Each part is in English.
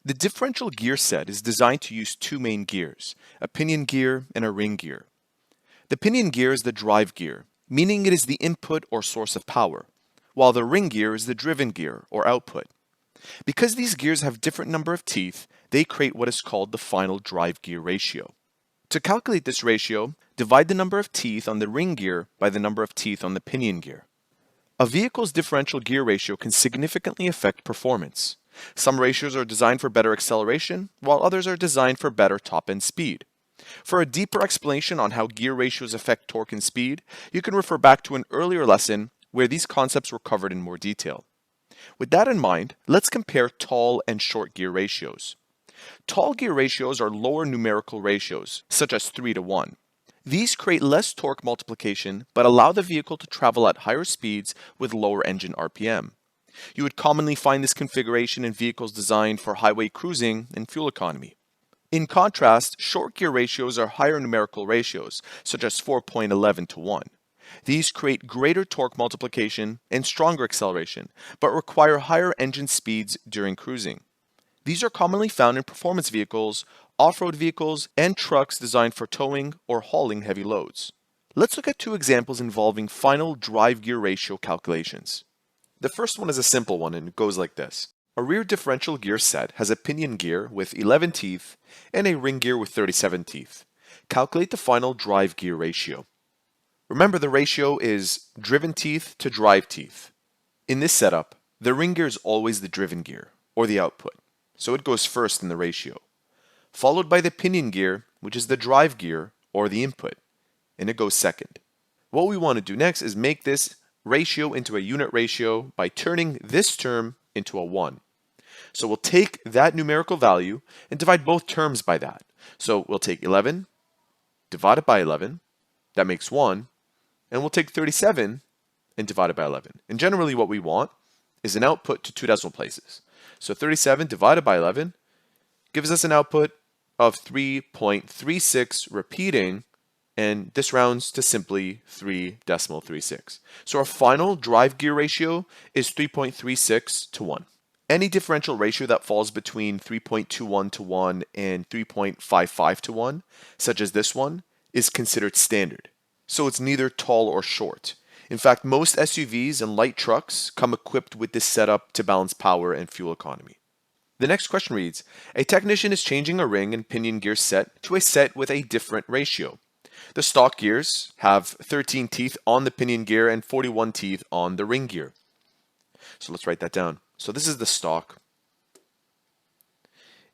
The differential gear set is designed to use two main gears, a pinion gear and a ring gear. The pinion gear is the drive gear, meaning it is the input or source of power, while the ring gear is the driven gear or output. Because these gears have different number of teeth, they create what is called the final drive gear ratio. To calculate this ratio, divide the number of teeth on the ring gear by the number of teeth on the pinion gear. A vehicle's differential gear ratio can significantly affect performance. Some ratios are designed for better acceleration, while others are designed for better top-end speed. For a deeper explanation on how gear ratios affect torque and speed, you can refer back to an earlier lesson where these concepts were covered in more detail. With that in mind, let's compare tall and short gear ratios. Tall gear ratios are lower numerical ratios, such as 3 to 1. These create less torque multiplication, but allow the vehicle to travel at higher speeds with lower engine RPM. You would commonly find this configuration in vehicles designed for highway cruising and fuel economy. In contrast, short gear ratios are higher numerical ratios, such as 4.11 to 1. These create greater torque multiplication and stronger acceleration, but require higher engine speeds during cruising. These are commonly found in performance vehicles, off-road vehicles, and trucks designed for towing or hauling heavy loads. Let's look at two examples involving final drive gear ratio calculations. The first one is a simple one and it goes like this. A rear differential gear set has a pinion gear with 11 teeth and a ring gear with 37 teeth. Calculate the final drive gear ratio. Remember, the ratio is driven teeth to drive teeth. In this setup, the ring gear is always the driven gear, or the output, so it goes first in the ratio, followed by the pinion gear, which is the drive gear, or the input, and it goes second. What we want to do next is make this ratio into a unit ratio by turning this term into a 1. So we'll take that numerical value and divide both terms by that. So we'll take 11, divide it by 11, that makes 1, and we'll take 37 and divide it by 11. And generally what we want is an output to two decimal places. So 37 divided by 11 gives us an output of 3.36 repeating, and this rounds to simply 3.36. So our final drive gear ratio is 3.36 to 1. Any differential ratio that falls between 3.21 to 1 and 3.55 to 1, such as this one, is considered standard. So it's neither tall or short. In fact, most SUVs and light trucks come equipped with this setup to balance power and fuel economy. The next question reads, a technician is changing a ring and pinion gear set to a set with a different ratio. The stock gears have 13 teeth on the pinion gear and 41 teeth on the ring gear. So let's write that down. So this is the stock,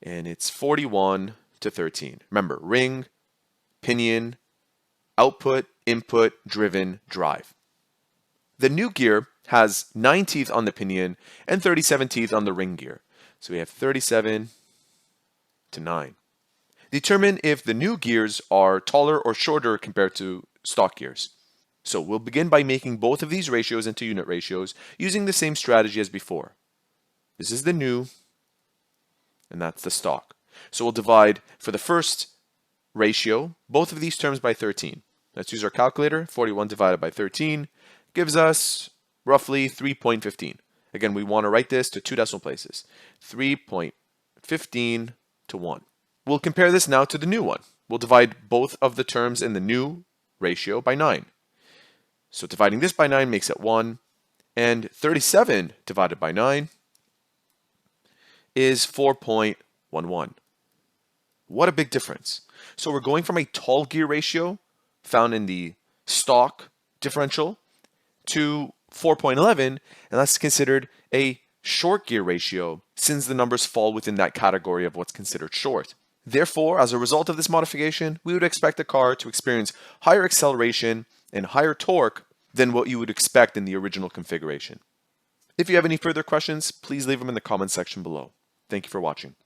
and it's 41 to 13. Remember, ring, pinion, output, input, driven, drive. The new gear has 9 teeth on the pinion and 37 teeth on the ring gear. So we have 37 to 9. Determine if the new gears are taller or shorter compared to stock gears. So we'll begin by making both of these ratios into unit ratios using the same strategy as before. This is the new, and that's the stock. So we'll divide, for the first ratio, both of these terms by 13. Let's use our calculator. 41 divided by 13 gives us roughly 3.15. Again, we want to write this to two decimal places. 3.15 to 1. We'll compare this now to the new one. We'll divide both of the terms in the new ratio by 9. So dividing this by 9 makes it 1. And 37 divided by 9 is 4.11. What a big difference. So we're going from a tall gear ratio found in the stock differential to 4.11, and that's considered a short gear ratio since the numbers fall within that category of what's considered short. Therefore, as a result of this modification, we would expect the car to experience higher acceleration and higher torque than what you would expect in the original configuration. If you have any further questions, please leave them in the comment section below. Thank you for watching.